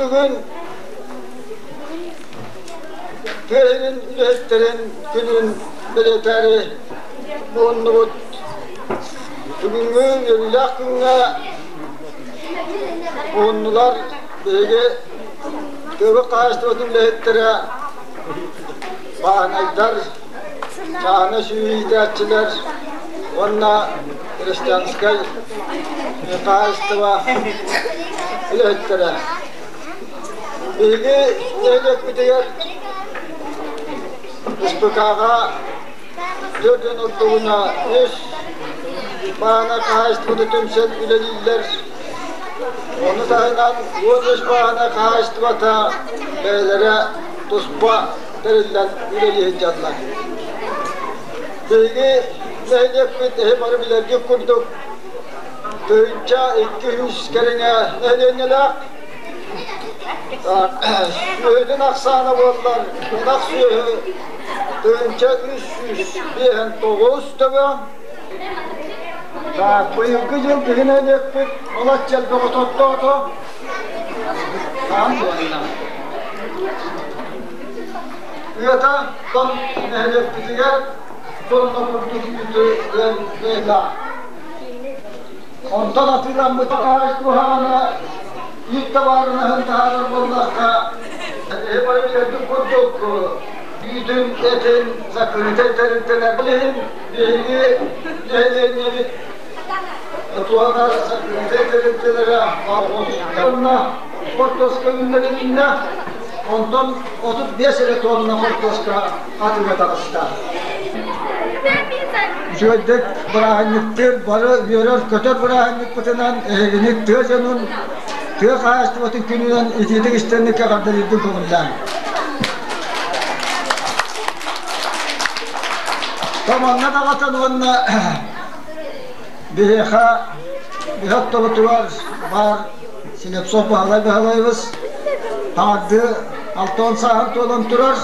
bugün Köyünün üretlerin günün biletleri bulunduğu bugünkü yıllık gününe bulundular. Bege köpek ağaçlarının biletleri bağınaylar, çağına süyidatçılar, onunla Hristiyanskay ağaçları biletleri. Bege devlet müdür İspikağa dördün otluğuna bağına karşıtı tümsel üleliler. Onu da inan vurmuş bağına karşıtı vata beylere tuspa derilen üleli canlar. Bilgi neylek bir dehimarı bilerge kurduk. Dönünce 200 kerine neylenyeler. Söğüdün aksana varlar, bunak söğü dönünce 300 bihen 9 tabi. Bugünkü yıl birine nekbet, olat celbe otottu oto. Tamam mı onunla? Yata, son nehlek bitiger, sonuna kurduk yüzü veyla. Ondan atılan bu ağaç buhana, ilk tabarına hıntaharın bulmakta hep öyle kurduk. Büyüdüm etin, zakırıte teriteler bileyim, bilgi, neylerini tuğanar zakırıte teritelere onunla Kortoska günlerinde ondan 35 elektronuna Kortoska atıga takısta. Şöyle bırahanlıktır, barı yörür, kötür bırahanlık bıtınan eğilik tığcanın tığ kağıştı batın gününden itidik istenlik kadar yedin konudan. Tamamına da vatan onunla bir tabutu var, sinep sopa halayız. Tadı 6-10 saat olan durur.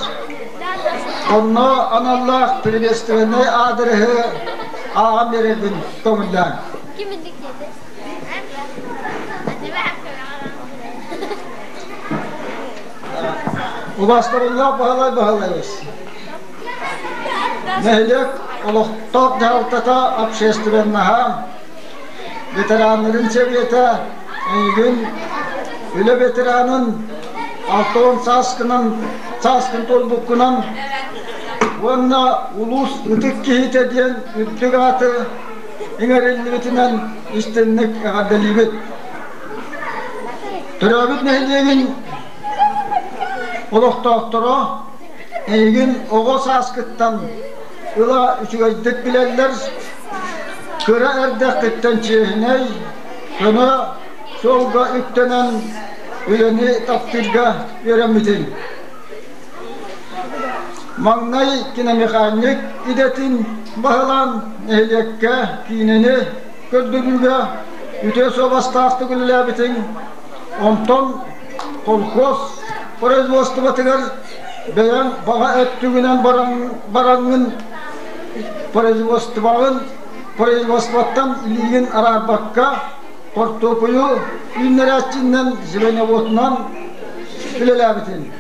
Onu anallah primestrene adırığı ağam verelim konudan. Kimin dikkati? Ulaştırıllah bağlayız. Nehlek oluktok devlete общественnaha veteranların seviyete gün öyle veteranın 6-10 saskın tolbukkunan onunla ulus ıtık kehit ediyen üddügatı ingarellibetinden istenlik adalibet. Türabit nehliğin oluktokturu Eğin oğul saskıttan ıla üçügecdik bilenler kıra erdeklikten çiğney kını solga üktenen üleni taptirga veremedin. Magnay kine mekanik idetin bahılan ehliyekke kineni gördüğünge üte sobastağıstı gülülebitin onton kolkos производство batıgar beyan bağa ettüğünen barangın производствоттан ilgin arar bakka portopuyu ünleraççinden zibenevotundan ülelebitin.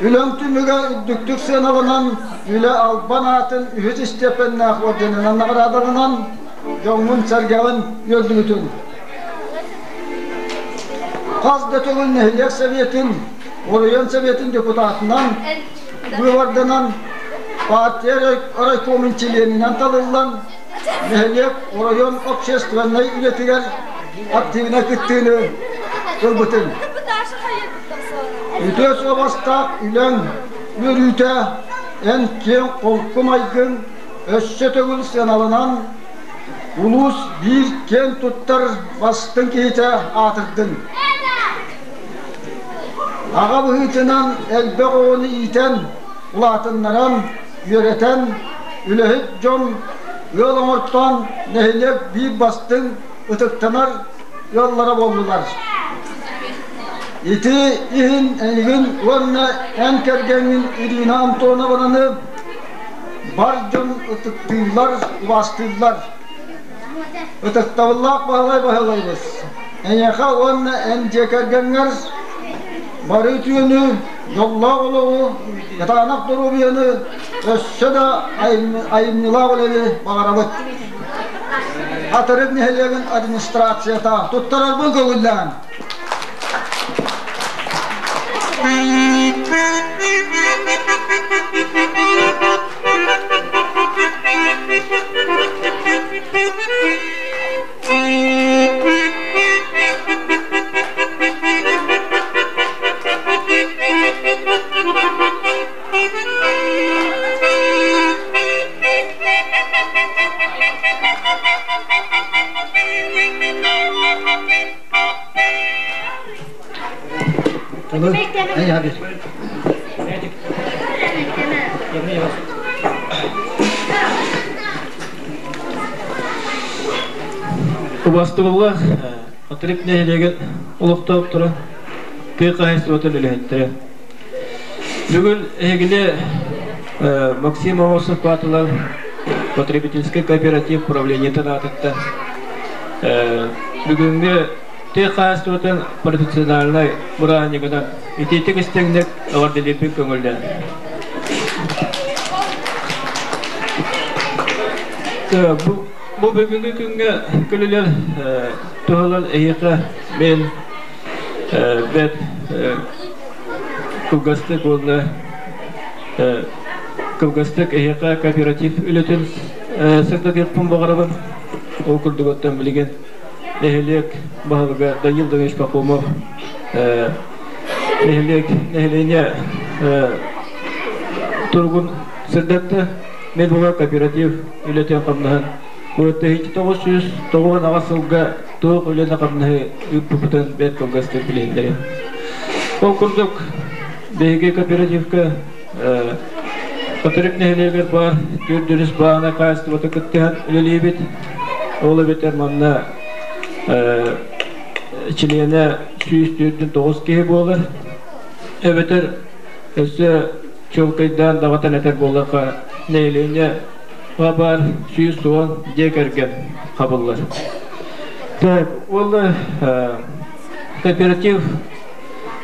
Ülön tümüge üddüktük sen alınan üle alban atın ühüt istepenine akvardının anlağıradığından yoğun sergavın yöldüğütün. Kazdetölün Nehliyek Sovyet'in Oriyon Sovyet'in deputatından Buyvardanan Partiye Raykomun Çiliğinden tanılan Nehliyek Oriyon Общественной ületiger aktivine gittiğini kılbıtın. Üte sobastak ülen yürüte en keng kolkumaygın Ösçetölün sen alınan ulus bir ken tuttar bastın kehite atırdın. Ağa bıhıtınan elbe oğunu iten, ulatınlaran, yöreten, ülehip con, yol omurttan, nehlek bir bastın, ıtıktanar, yollara boldular. İti, ihin, eygin, onunla en kergenin irine amtona varanı, barcın ıtıktıylar, bastıylar. Itıktavullah bağlayız. Enyaka onna en cekergenler barı tüyünü, yolla oluğu, yatağanak duru biyeni, össe da ayımnila olevi bağıralık. Hatırık neheleğin administrasiyata tuttarar bu kövülden. Hey hadi. Ubastığılar atırıp nehirlegen uluqtağıp turan PKS otelleri. Bugün egile Максим Овосов Патулов, потребительский кооператив управления Танатыта. Бүгінгі ТКС өтен профессиональный мұранығынан ететік істеңдік аварделепін көңілді. Бұл бүгінгі күнге күлілер тұғылар әйеқі мен бәт Кылгастык олды Кылгастык әйеқі кооператив үлетін сыртық ерпін бағарабын ол күрдік оттан білген нәхелек бағылға Данил Донеш Пахомов нәхелене тұрғын сырдатты мен бұға кооператив үлетін қамнаған Өтті 1909 ағасылға тоқ үлені қамнағы үппұпытын бәт Кылгастык білендері. Ол күрдік бәйге кооперативка Қатырып нәхелегер бар, түрдіріс бағына қайысты бата күттіған үлелей бет. Олы бетер манна чилені сүйіс түрдің 9 кейі болыр. Әбетер өсі чолқайдан дағатан әтер болырға нәхелене бар сүйіс соған декерген қабылыр. Олы кооператив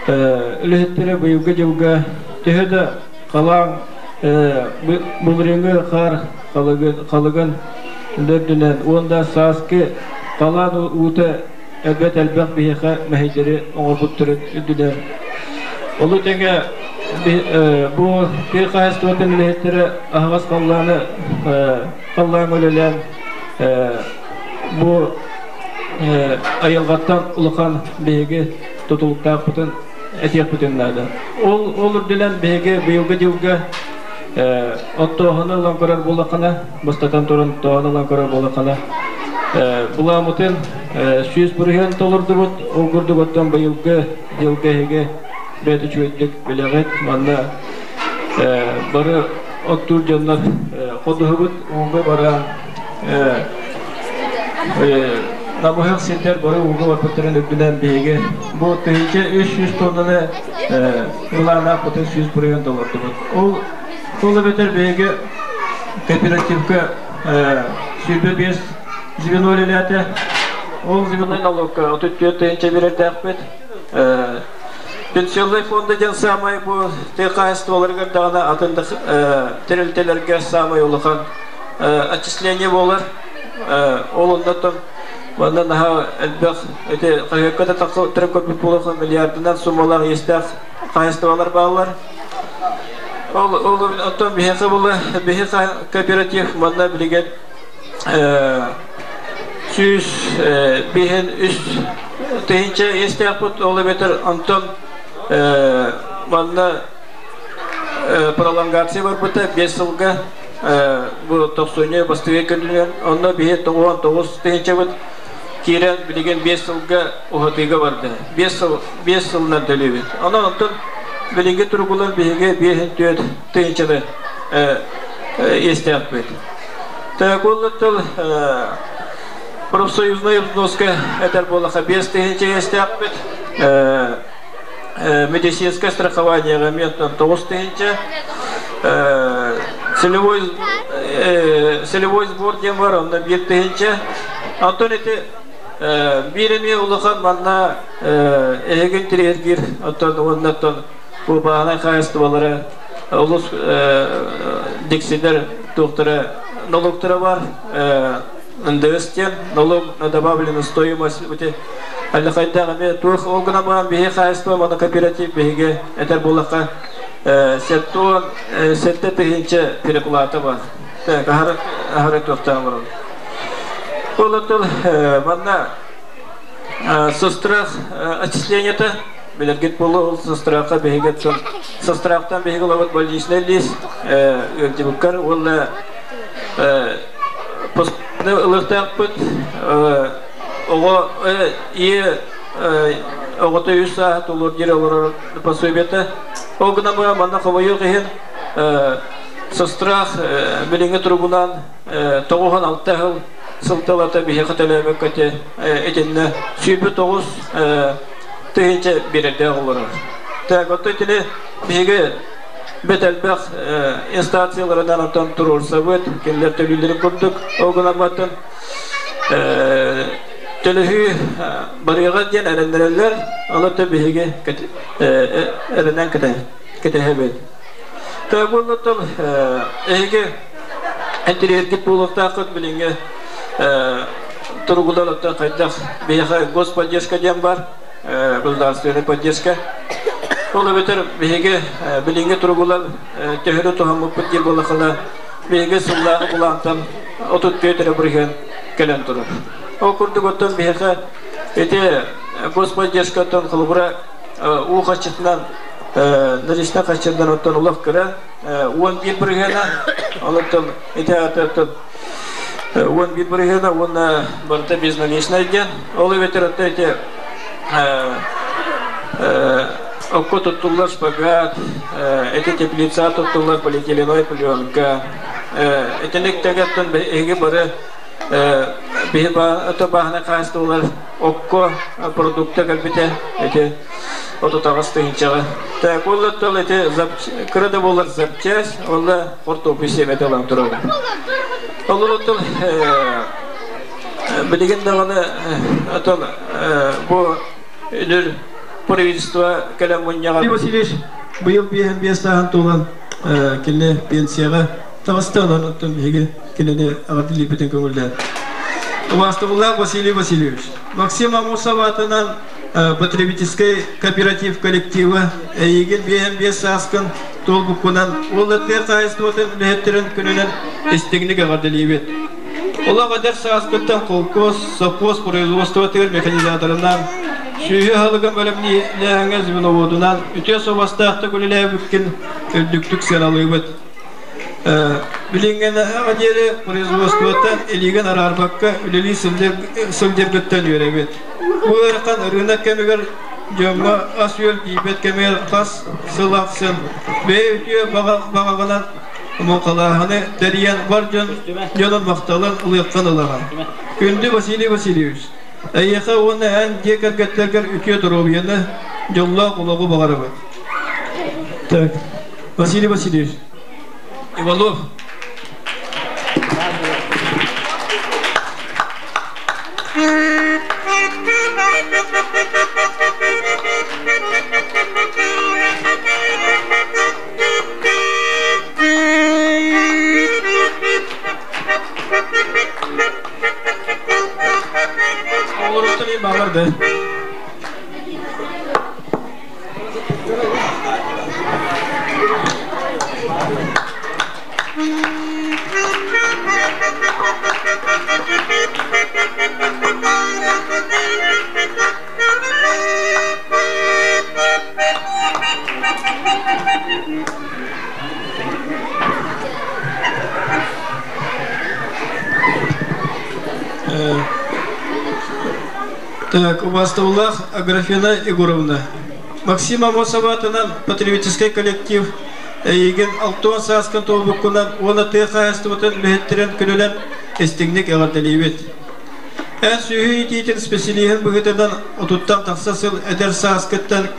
үлеттері бұйылғы жылға түхеді қалаң бұл реңі қар қалығын дүрдінен онда сасқы қалан ұты әлбәт әлбәқ бейеқа мәхейдері оңыр бұттырын үдділер. Олы тәңе бұл перқайысты өтін үлеттері ағас қаллан өлелен бұл айылғаттан ұлықан бейге тұтылықтақ бұтын әтек бүтінлады. Ол үрділен бәйге бейілгі жылғы оттоғыны лаңқырар болақына, бастатан тұрын тоғыны лаңқырар болақына. Бұла мұтын сүйіз бұрген толырды бұд, ол күрді бұттан бейілгі жылғы әйге бәті чөйттік білеғет, манна бары оттур жанлар қодығы бұд, оңғы бара Намығық сендер бары ұғы вапыттырын өкілен бейге. Бұл түйінше 300 тоннаны ұлана бұтын $100 бұд. Ол бетер бейге кооперативка сүйбі 5 звено өлеләті. Ол звено налогқа 34 түйінше берерді әқпет. Пенсионный фонды ден самай бұл ТКС-толарғыр дағына атындық тірілтелерге самай ұлыған отчисление болар. Ол ұндаттым Бана наха әлбәқ өте қағиққада тұрып көпіп болуған миллиардынан сумалар естәқ қайыстывалар бағылар. Ол оттан бейхеқі болы, бейхеқі кооператив манда білеген сүйіс бейхен үст тейінче естәқ бұд, олы бетір антон манда пролонгация бар бұта 5 жылға бұл 90-не бастығы көнділген, онда бейхе 99 тейінче бұд. Кирен білеген 5 жылға ұғатыға барды. 5 жылынан төлебет. Ана онтын білінге тұрғылар бейге 5 түйіншілі естәк бет. Так ол ұттыл профсоюзный взноска әтір болаға 5 түйінші естәк бет. Медицинское страхованияға мен 9 түйінші. Целевой сбор дем бар, онда 1 түйінші. Антон еті birini ulukan manna egin tirergir oton onnaton bu bahana kayıstıvaları ulus diksiler doktora nologtora var ndöstyen nolog добавлена стоимость өте әлі қайдағыме туық олғына маған бейе кайыстыва мана кооператив бейге әтер болаққа сеттуын сетте тыгынчы переплата бар ахары тоқтан бар ол отыл манна сострах отчисленията белергет болу со страха бегет со страхтан бегела вот больничный лист өлтебуккар ол ылыртак пут ого огото юса толор жер олор пособиета огна мана хавайы кыйын со страх белеңе тургунан тогуган алтагыл сылталата бие каталабек кате этенне сүйбү тогуз тыйынча берерде олар. Так, вот эти беги бетелбек инстанциялардан аттан турурса бит, кемлер төлүлөрүн көрдүк, огуна батын төлөһү барыга ден эрендерелер, алаты беги эренен кетебет. Так, болотол эге интерьерге булукта кыт билинге тургулалата кайдак бега господдержка дем бар. Государственная поддержка. Ол бетер беге билинге тургулар техника тухамы путти болахала беге суллагы булантан отут кетере бирген келен туру. О курдуготтон беге эте господдержкатан кылбыра у качытынан наришта качырдан оттон улак кыра 11 биргена алыптан эте атып 11 биргена онна барта безналичный ден. Ол бетер эте окко туттулар шпагат, эти теплица туттулар полиэтиленовая пленка. Этенек тегаттан эге бары это бахна кайстулар окко продукты калбите эти ототагас тыгынчага. Так ол тол эти кырда болар запчасть, олла ортописе металлан турады. Ол тол билеген даганы атол бу Ülür правительство Калямоньяга. Васильевич, быйыл бестаган толан келе пенсияга Дагыстандан оттон беге келене агадили бетен көңүлдө. Вастовулла Василий Васильевич. Максима Мусаватынан потребительский кооператив коллектива егин бес аскын толбукунан олатер кайыстыбатын леттерин күнүнөн эстегиниге агадили бет. Олага дерс аскыттан колхоз, совхоз производство механизаторунан Şüyü halıgın bölümünü lehengez binovudundan üte sobastahta gülüle bükkin öldüktük senalıybıt. Bilingen ağadiyeli производствоtan eligen ararbakka üleli sıldergütten yörebet. Bu erkan ırgınak kemiger jomma asyol ibet kemer kas sılaqsın. Ve ütüye bağağınan moqalahını deriyen var jonun maqtalan ılıqkan ılağan. Gündü Vasily Vasilyevich. Ayyaqa onu en gekergetlerger ütüye durubiyeni yolla kulağı bağırıbı. Tak. Vasily Vasilyevich. Ivalov. Olursun bağırdı. Так, Вастовлах Аграфена Егоровна. Максима Мосаватынан потребительский коллектив Еген Алтон Саскан Толбукунан Она Техаестоватан Лехеттерен Күнелен Эстигник Эгардалибет. Эн сүйі етейтін специалиген бұғытадан отуттан тақсасыл әдер Саскаттан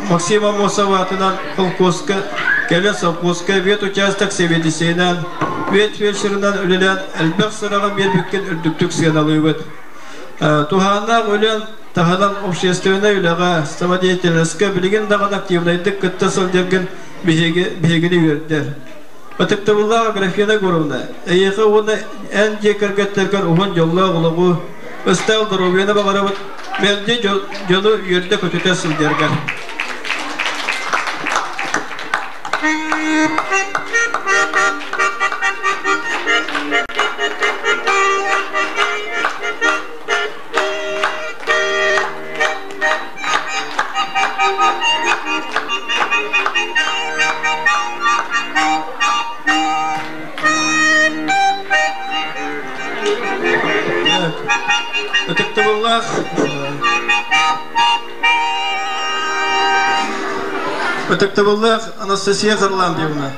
Максима Мосаватынан Колхозка Келен Совхозка вет участок Севедисейнан вет фельдшерынан өлелен әлбәқ сыраған бербеккен үрдіктік сыяналыбет. Туханна ölen tahadan общественная үләгә самодеятельностька билген даган активныйдык кытта сылдырган бигени бердер. Атыктыбылла графина горовна. Эйха оны эн жекергеттерген уган жолла улугу ыстал здоровьяна багарабыт менде жолу йөрдө көтөтө сылдырган. Отоктоваллах Анастасия Харландьевна.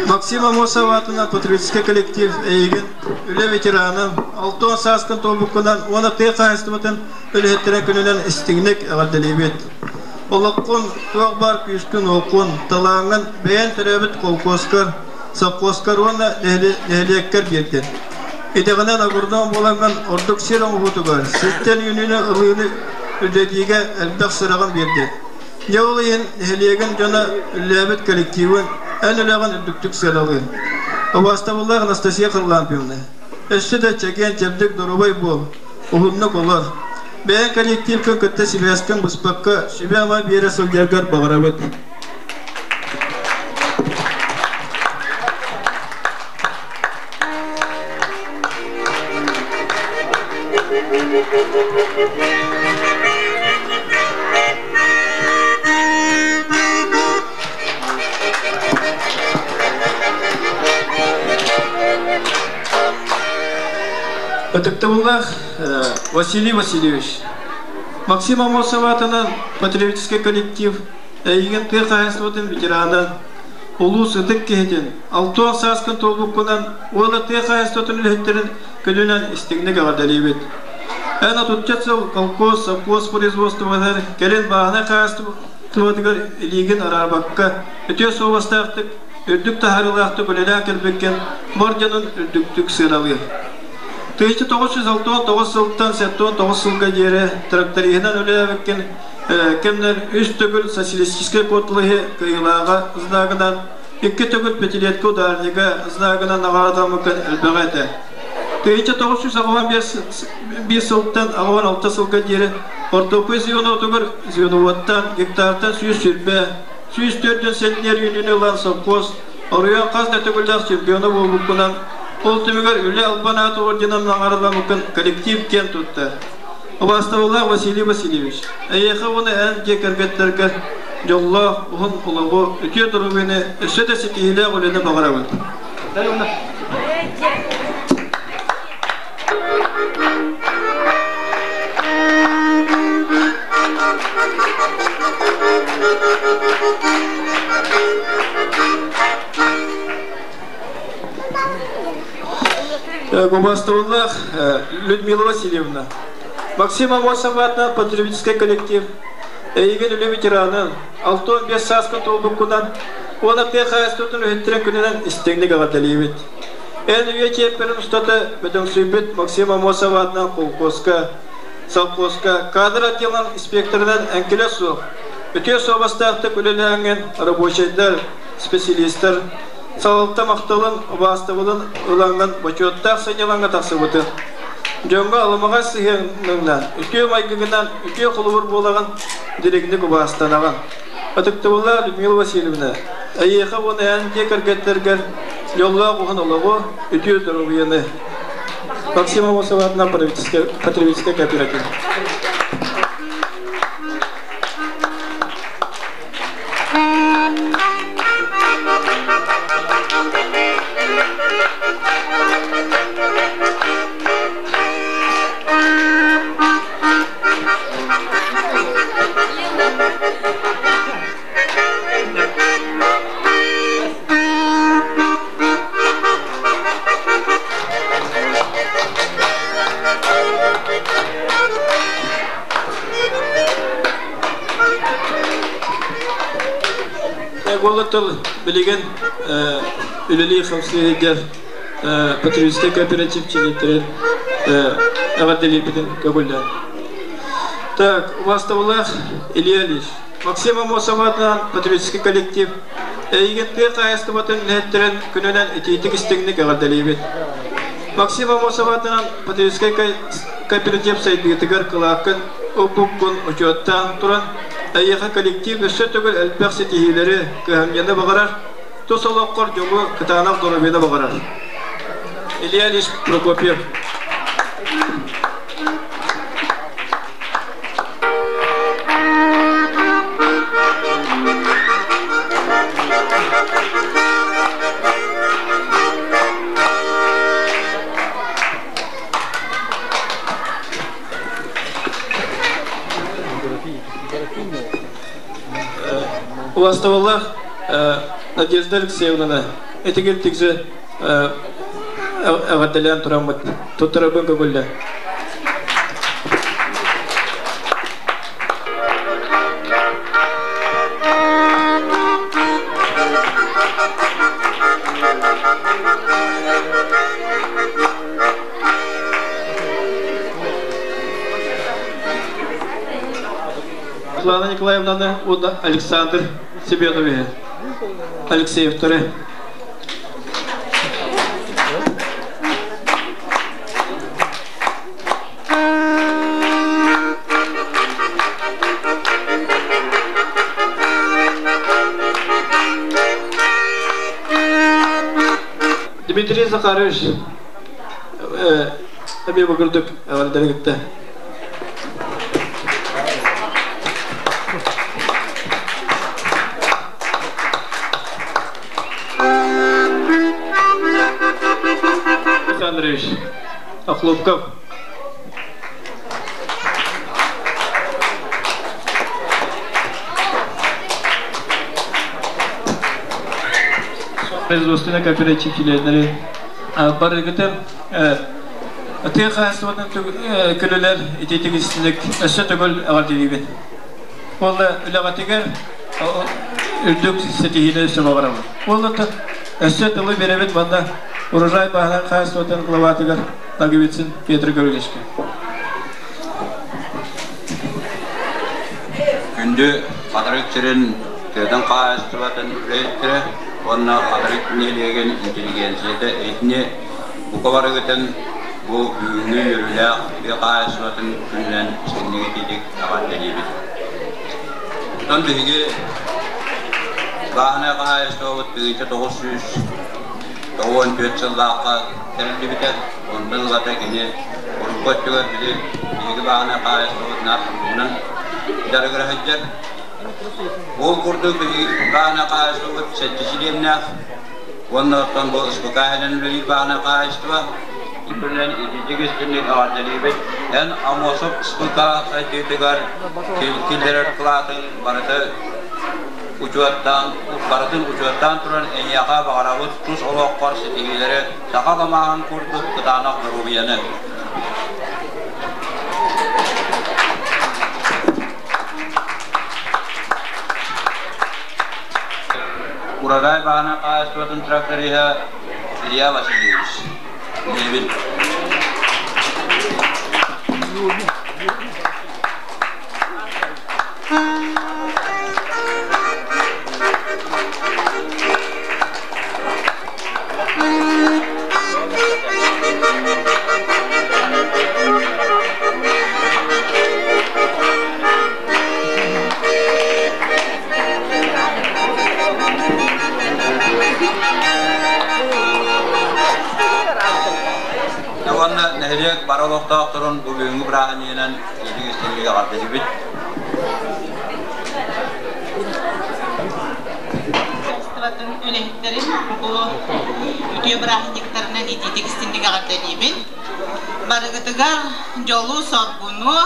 Максима Мосаватына патриотический коллектив Эйген, үле ветераны, Алтон Саскан Тобукунан, оны тейқайыстыбытын үлеттерен күнінен істігінек ағадылебет. Олаққын туақ бар күйістің оқын, талаңын бәйін түрәбіт қолқоскар, саққоскар оны нәхлеккер берген. Идеғанан ағырдан боланған ордық серің ұғытуға, сеттен юніне ұлығыны үлдедіге әлбәқ сырағын берді. Неолайын нәхлеген жана үлләбіт коллективін ән үләған үлдіктік сәралығын. Обаставыллар Анастасия Харландьевна. Өсі де чәкен тәбдік дұрубай бол, ұғымны қолар. Бәйін коллектив күн күтті Сибияскін бұспаққа шүбе ама бері сылдергар бағарабыд. Отоктоваллах Василий Васильевич. Максима Мосаватынан патриотический коллектив Эйген тейқайыстыбытын ветеранын Улу сыдық кейден Алтуан Саскан Толбукунан Ола тейқайыстыбытын үлеттерін күлінен істігінік ағадалейбет. Әна тұттетсыл колхоз, совхоз производствовадар келен бағына қайыстыбытығыр илеген арабаққа өте соғыстақтық, үрдік тахарылақтық өлелі келбеккен мордянын үрдіктік сыралығы. 1969 жылдан 79 жылға дері тракториянан өләбеккен кемнер үш түгіл социалистический котлығы қиылаға ұзнағынан 2 түгіл петилеткі ударнығы ұзнағынан ағарадамықын әлбәғәді. 1995 жылдан 16 жылға дері ортопы зионы отығыр зионуаттан гектартан сүйіз сүрбе, сүйіз төрден сәтінер үйнені ұлан совхоз, орыян қазда түгілдақ чемпионы болбықынан Ол түмігер үлі албанаты орденамын ағараламықын коллектив кен тұтты. Обаставалла Василий Васильевич. Әйеқі оны ән кекергеттерге жолла ұғын ұлығы үте дұрубені үсі дәсі кейілі ғөлені бағарабын. Губастоваллах Людмила Васильевна. Максима Мосаватна патриотический коллектив Эйген үлі ветеранын Алтон бес Саскан Толбукунан оны тейқайыстыбытын үлеттерін күнінен істігінік ағадалейбет. Ән үйе кепперін ұстаты бөтін сүйбет Максима Мосаватна қолқосқа, салқосқа, кадр отделан инспекторынан әнкелі соқ. Өте соғыстақты күліләңген рабочайдар, специалистер, Салалта мақталын, обаставылын ұланған бачуаттақ санеланға тақсы бұты. Жонға алымаға сығыныңнан, үке майгығынан, үке құлығыр болаған дерегінді обастанаған. Атықтыбылла Людмила Васильевна. Әйеқа оны әнде кәргеттергер, жолға құғын ұлығы, үте дұрубияны. Максима Мосаватна патриотический кооператив. Голотыл билеген үлелі қамсыгер патриотический кооператив члентерин аварделипитин кабульдан. Так, у вас тавлах Илья Ильич. Максима Мосоватан, патриотический коллектив. Егетпе кайыстыбатын леттерин күнөнен ититик истигник аварделипит. Максима Мосоватан, патриотический кооператив сайдыгытыгар кылакын опуккун учеттан туран. Аяха коллектив өссө түгіл әлпәқ сетихилері көһәмгені бағарар, тосолоққор жолу кытанақ дұрыбені бағарар. Илья Ильич Прокопьев. У вас таваллах Надежда Алексеевна, это говорит, что аваталян турамат, тут рабын кабульда. Светлана Николаевна, Александр Себенове, Алексей II. Дмитрий Захарович, Аби Багрдук, Авардаргитта. Александрович Охлопков. Производственный кооператив членleri. Барыгытым тыйхастыватын күлөлер итетигистилик өссө түгүл агардибин. Олла үлөгатыгер үрдүк сетихине сөбөгөрөм. Олла өссө тылы беребит банда урожай бағынан қайыстыватын қылаватыгар Нагибитсин Петр Гавриловичке. Күнді қадырыктырын көдің қайыстыватын үреттірі, онына қадырыктынелеген интеллигенцияды етіне бұқа барығытын бұл үйіңі үрілі қайыстыватын күннен сеннеге тедек ағат дәлебет. Бұдан бүйге бағына қайыстыват бүгінше 914 жылдаққа тәрілді бітер, ондан ғата кене ұрыққаттығыр біле егі бағына қайыстыватын артығынан жарығыр әйттер. Ол құрды бағына қайыстыват сәттішілемнәқ, онын ұрттан бұл ұспықайынан білі бағына қайыстыва, Ибрилен идегестинник ағардалибет, ән амосып ұспықа сәттетігар келдерер қылатын барыты Baratın uçuattan turan en yağa bağırağıt tuz oloqqar setigileri saqalamağın kurduk kıtanak rubiyanı. Uragay bağına qayıstvatın traktörühe İlya Vasilyevich. Nevin. Nehirek baralokta turun bu büyüğü bırakın yenen yedi gösteriliğe kardeşi bit. Festivalın ülehitlerin bu video bıraktıklarına yedi gösteriliğe kardeşi bit. Barıgıtıgar yolu sorgunu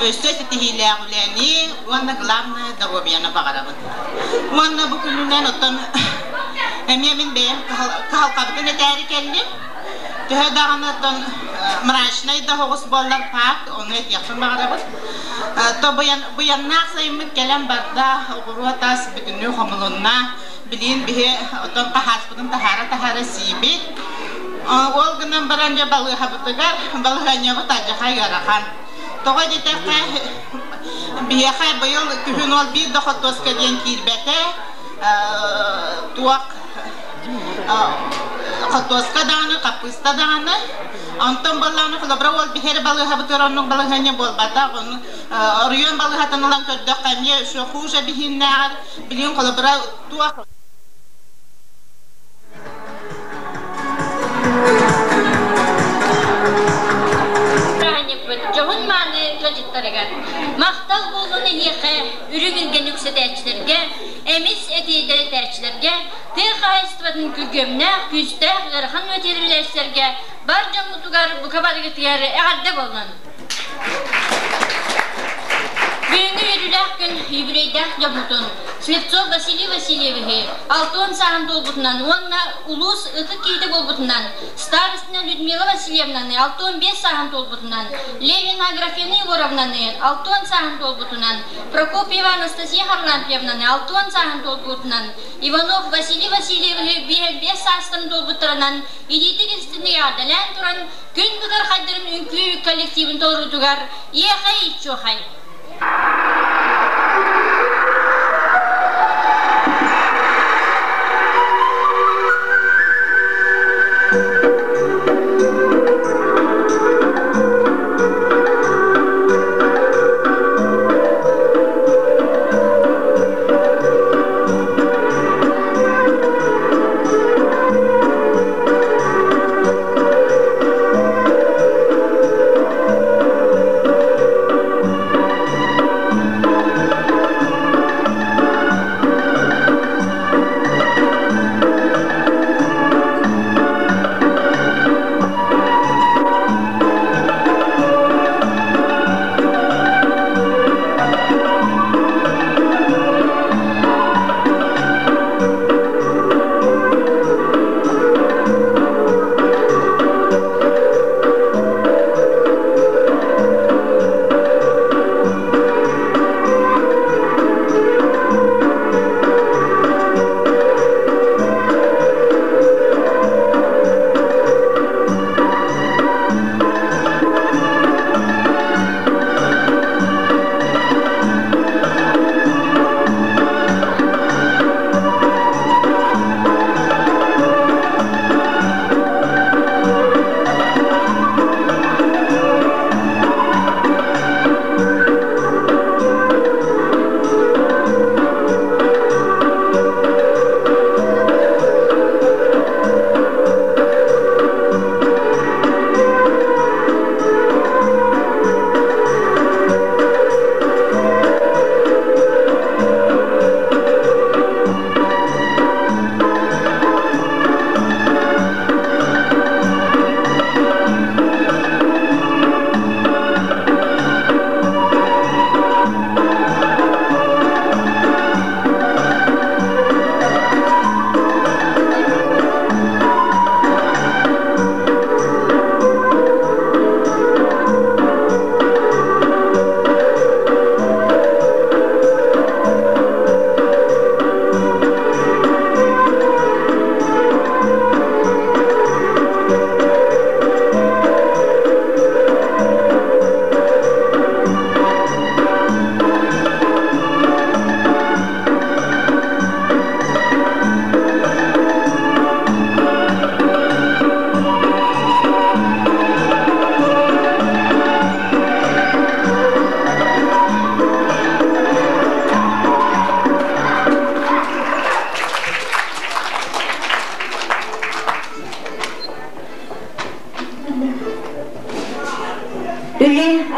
Östesi tihileği uleni Vanda glamna davabiyana bakarabın. Vanda bu külünden otan Emiyemin beyin kahalkabıtın eteri kellim. Tühe dağınatın mıraşnayı da hoğuz bollar pak, onu et yakın bakarabın. Bu yannak sayımın gelen barda oğuru atas bütünlüğü homulunna bilin bihe otan kahaspıdın tahara sibit. Ol gınan baranja balığı habıtıgar, balığı anyağı tacakay garakan. Toğa jetekte biyakay bayıl kühün ol bir daha toska diyen kirbete, tuak toska dağını, kapısta dağını, Anton balığını kulabra ol bir her balığı habıtır onun balığını bol bata, arıyon balığı hatanılan kördük kamiye şu kuşa bihinler, biliyon kulabra tuak. Johun mani çocuklarga maqtal bolunu yeqe ürügülgen yükseltçilerge emis etideri terçilerge tehayistvatın külgömne küste garhan öterileşlerge barca mutugar bu kabar getiyari eğarde bolun. Büyüngü yürülək gün yübüreydə yaputun. Svetçov Vasiliy Vasilyevihi, Alton sahan dolbutunan, onna ulus ıtı kiydi bolbutunan, Starostina Lyudmila Vasilyevnani, Alton 5 sahan dolbutunan, Levina Agrafena Yegorovnani, Alton sahan dolbutunan, Prokopyeva Anastasiya Harlampyevnani, Alton sahan dolbutunan, Ivanov Vasiliy Vasilyevihi 5 sahan dolbuturanan, iditi gizitini yardalen turan, gün gıdar haydırın ünklü kollektivin doğrudugar, yeğay içohay.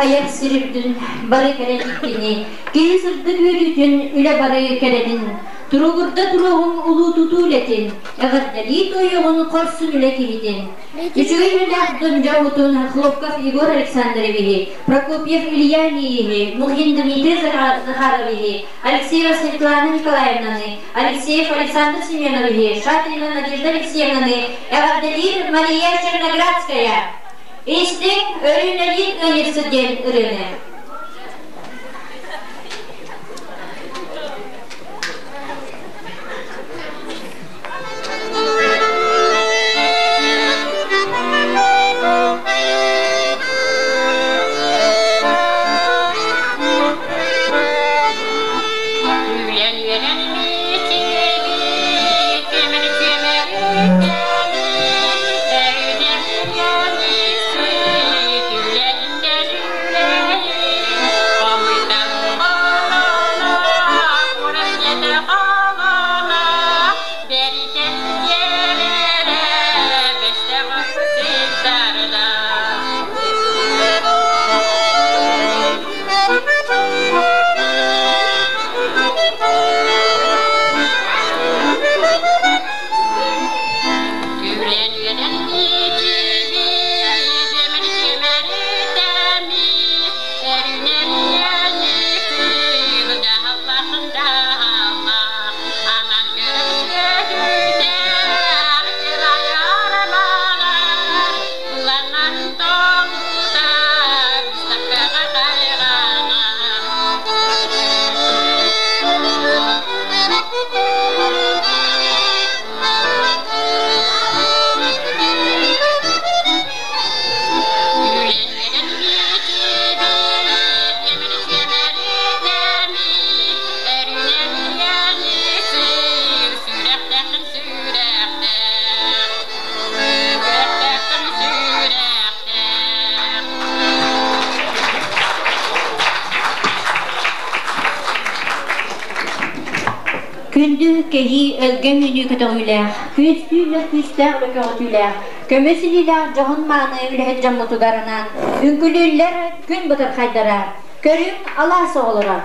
ayak sürürdün, barı keredikini, geri sırdı büyüdün, üle barı keredin. Turugurda turuğun ulu tutuletin, eğerdeli toyuğun korsun üle kiridin. Üçüge yürüdün Cavutun, Xlopkov Igor Aleksandrovihi, Prokopyev Ilyanihi, Muhin Dmitri Zakharovihi, Alexeyeva Svetlana Nikolayevnani, Alexeyev Alexander Semyonovihi, Shatrina Nadezhda Alexeyevnani, eğerdeli Mariya Chernogradskaya. İşte öğrenilin üniversitenin ürünü. kehi ölgümünü kötüler. Küstüyle küstler lökörtüler. Kömesililer cahın manı ülheccan mutugarınan. Ünkülüller gün bıtır kaydırar. Körüm Allah'sa olura.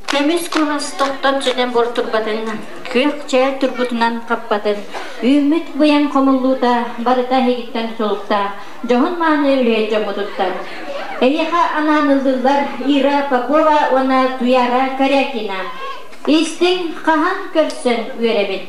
Kömüs kurası toqtan çeden bor turbatın, kök çel turbutunan kapbatın, ümit buyan komulluda, barıta hegitten solukta, johun manı öyle camuduttan. Eliha ananıldılar, ira papova ona tuyara karyakina. İstin kahan körsün ürebin.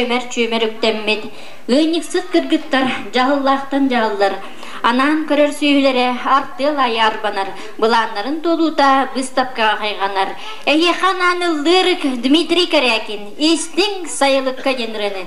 Ömer çömer öktemmedi. Gıyniksız kırgıttar, jahıllahtan jahıllar. Anan körör süylere arttı layar banar. Bulanların doluda bыстапka hayganar. Eyhan anılırık Dmitri Karyakin. İstin sayılıkka yenireni.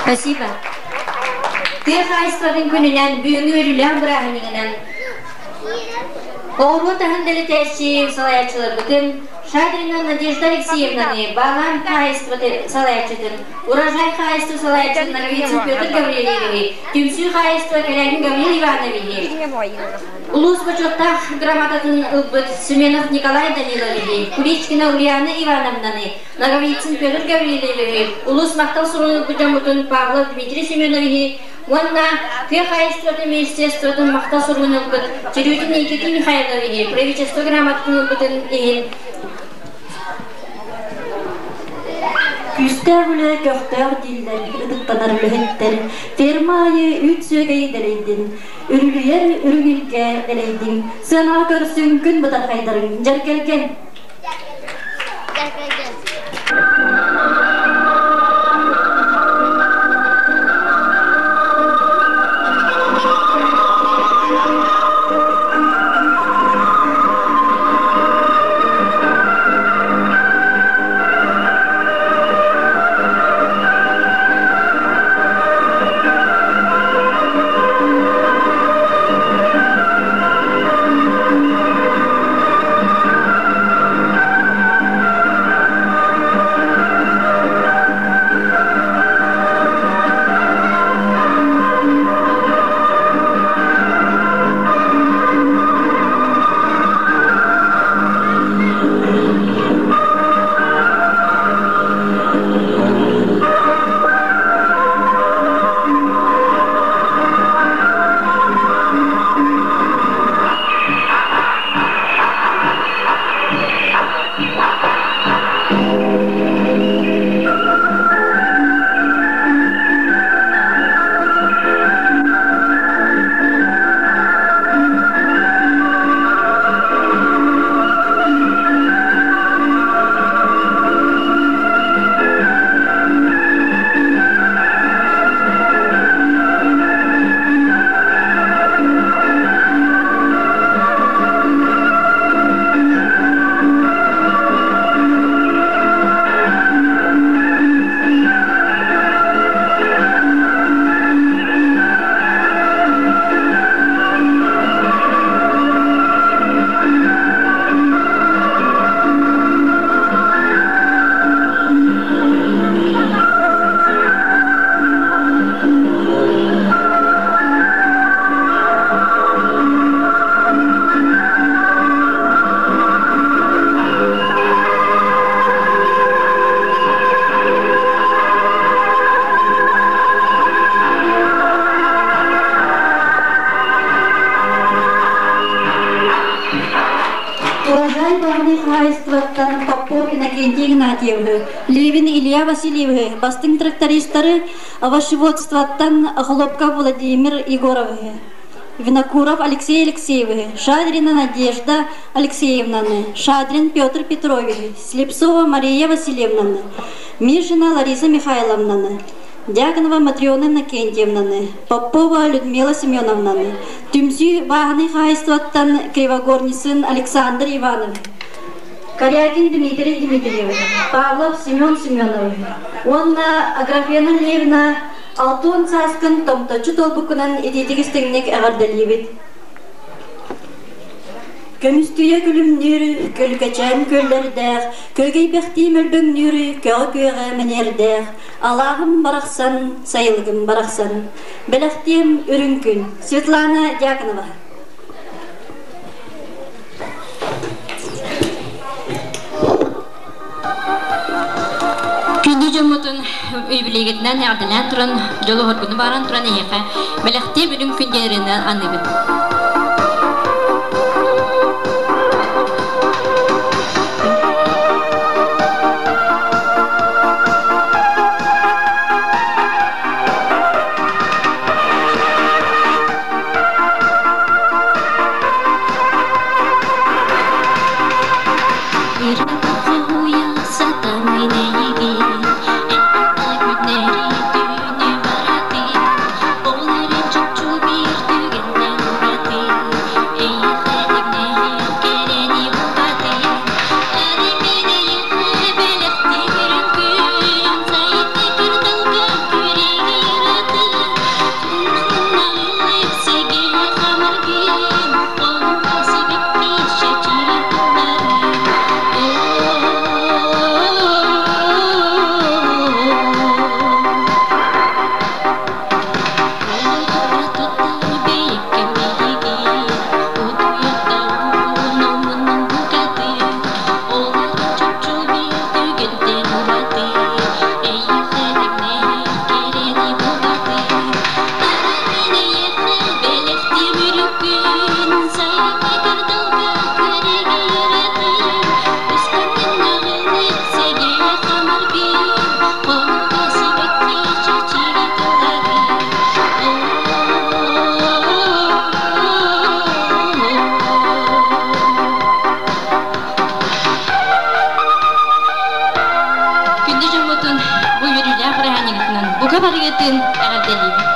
Спасибо. Тек айстарын күнінен бүйіңі өрілен бұрағыныңынан Oğru tahandeli tesir salayatçılar bütün Şadrina Надежда Алексеевнаны Балан Хайство Салайчытын, Урожай Хайство Салайчытын Наговицын Петр Гаврилович, Тюмсю Хайство Калягин Гаврил Иванович, Улус Почоктах Грамотатын Ылбыт Семенов Николай Данилович, Куличкина Ульяна Ивановнаны, Наговицын Петр Гаврилович, Улус Мақтал Сурунов Бujamutun Павлов Дмитрий Семенович, Онна Хайствоты Министерствоты Мақтал Сурунов Черютин Никита Михайлович, Правительство Грамотатын Ылбытын Küstağılı köhtağ diller, ıdıktanar lühentler, fermayı üç sögeyi deleydin, ürülüyer ürünülge deleydin, sana görsün gün bıda kaydarın, cerkelgen. Левин Илья Васильевич, бастың трактористтары, овощеводствоттан Хлопка Владимир Егорович, Винокуров Алексей Алексеевич, Шадрина Надежда Алексеевна, Шадрин Петр Петрович, Слепцова Мария Васильевна, Мишина Лариса Михайловна, Дьяконова Матрёна Накентьевна, Попова Людмила Семеновна, Тюмсю Баганы Хайствоттан Кривогорницын Александр Иванович, Корякин Дмитрий Дмитриевич, Павлов Семен Семенович, Онна Аграфена Левна, Алтон Цаскин, Томточу Толбукунан Идитигистигник Агарделивит. Көмістүйе күлімнері, көлгачан көллердәр, көлгей бәқтейм өлбіңнері, көгі мінердәр, Алағым барақсан, сайылғым барақсан, Бәләқтем үрінкін, Светлана Дьяконова. Күнді жомытын өйбілегетінен әрділен тұрын, жолы ғыргыны баран тұран еқі, Бәләқтем үрінкіндерінен анығын. Onların çok bir düğünden Атын әғәлделейбін.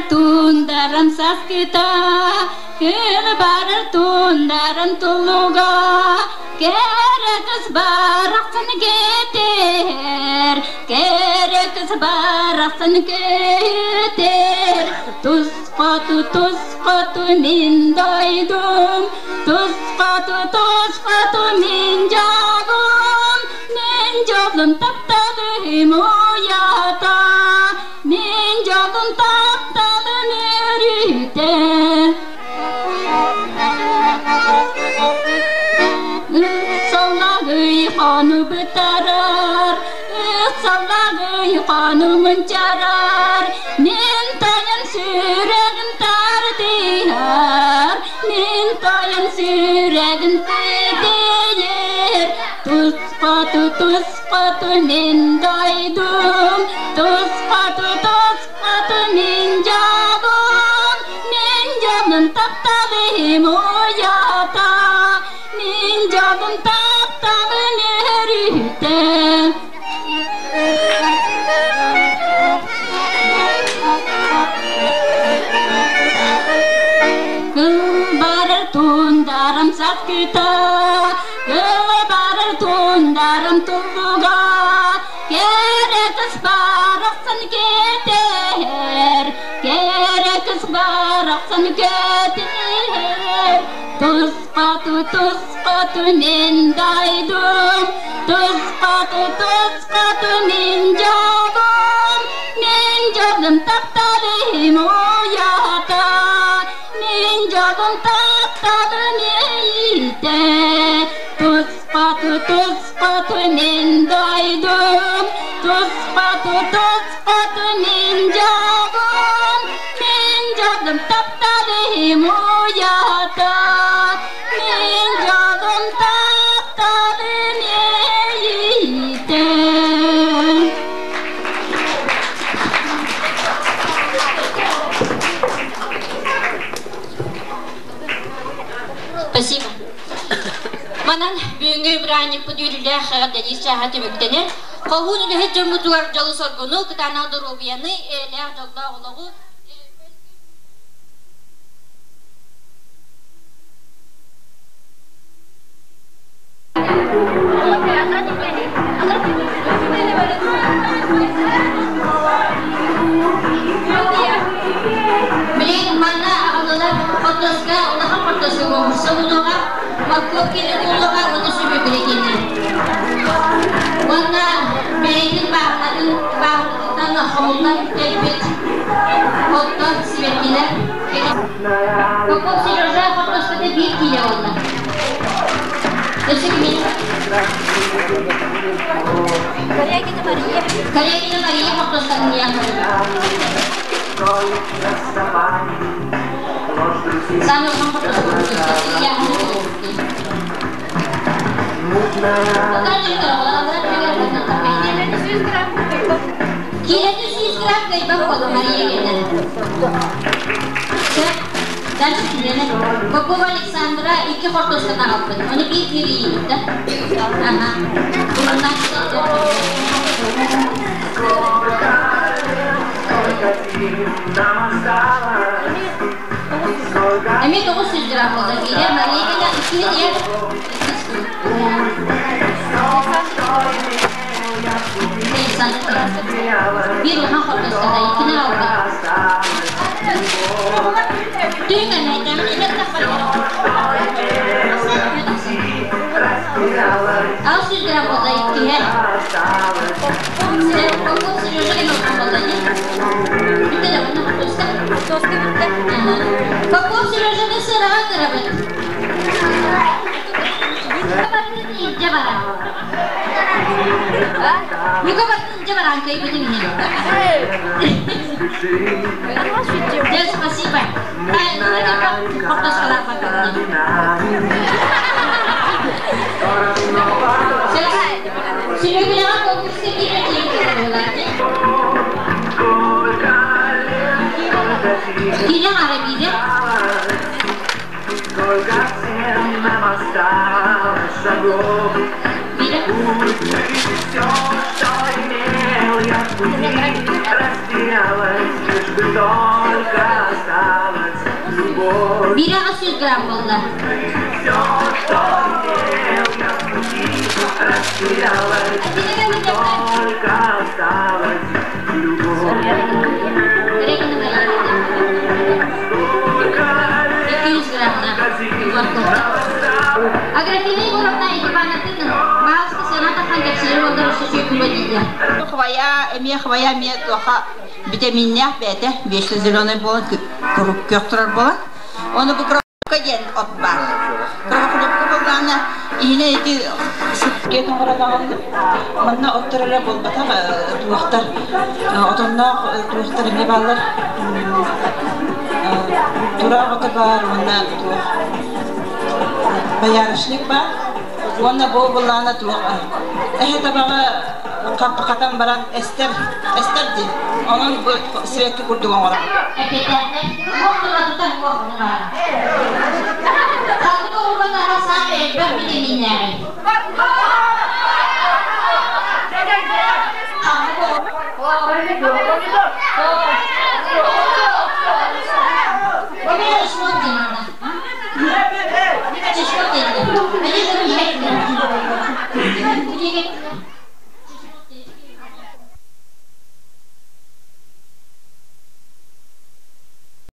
Tundaram saskita, kil barar tundaram tuluga, keretes baraksan geter, keretes baraksan geter. Tuz qatu min doydum, tuz qatu min jagum, min joglum taptadım uyata, min joglum taptadım erite. Sallağı kanı bitarar, sallağı kanı mıncarar, min tayan süregin tar diyar, min tayan süregin diyar. Tuspatu nindaydum, tuspatu ninjagum, ninjagum taptalim uyata, ninjagum taptalim erite. Kembarar tundaram sakita, kembarar tundaram tuga, kerekas baraksan keter, kerekas baraksan keter. Tuspatu nindaydum, tuspatu ninjagum, ninjagum taptalim uyata, ninjagum taptalim erite. Tuspatu nindaydum, tuspatu ninjagum, ninjagum taptalim uyata, ninjagum taptalim erite. Спасибо. Манан бүгүнгү бирани подюриле хагадали сахаты бүктенер. Колгун эле жомутуар жолу соргону кытанадыр обияны эле жолда ологу. Блин, мана агылар фотоска, улахан фотоска болмuşsa улуга, маккоп келет улуга уну сүбү билегени. Онда бейгин bağlıdan ahımdan elbet ottan sivetkiler. Makkop Seryoja fotoskada bir kile oldu. Teşekkür ederim. Koreya gidip Maria fotoskadını yapalım. Sambil fotoskadını yapalım. Kilitnya 100 gram kayak bapak kalau Maria gitu. Dan sebenarnya bapak Alexandra iki foto setengah apa? Ini kiri dah. Aha. Ini tunggu 100 gram lagi ya. Maria kita iki ya. Bir daha fotoğrafta ikna oldu. Düğme neden? İlet kafalı. Al 100 gram oldu iki he. Sen kokun Seryoja ne oldu? Bitti de bunu fotoğrafta. Kokun Seryoja ne sırağa kırabın? Ince barang. Buka ince barang kayak begini. Jadi spasiba. Ini kan foto sekolah pakai. Selesai. Sudah bilang aku sedikit lagi. Tidak ada bida. Bira 100 gram oldu. Agar ini kurang naik di mana itu, bahas kesana tak hanya sih untuk sesuatu berdiri. Khwaya miya tuha vitaminnya bete, beşli zilone bolan köktürer bolan. Onu bu kropka gen ot var. Kropka bolana yine iti şüpke numaradan manna otturlar bolbata tuhtlar. Otonda tuhtlar ne ballar. Dura otobar manna tuh. Bayanışlık var. Ona bu bulana tuğa. Tabağı katam baran Ester di. Onun sürekli kurduğum ona. Eketerde korkular tutan korkular. Satu orang rasa bebas begini. Aku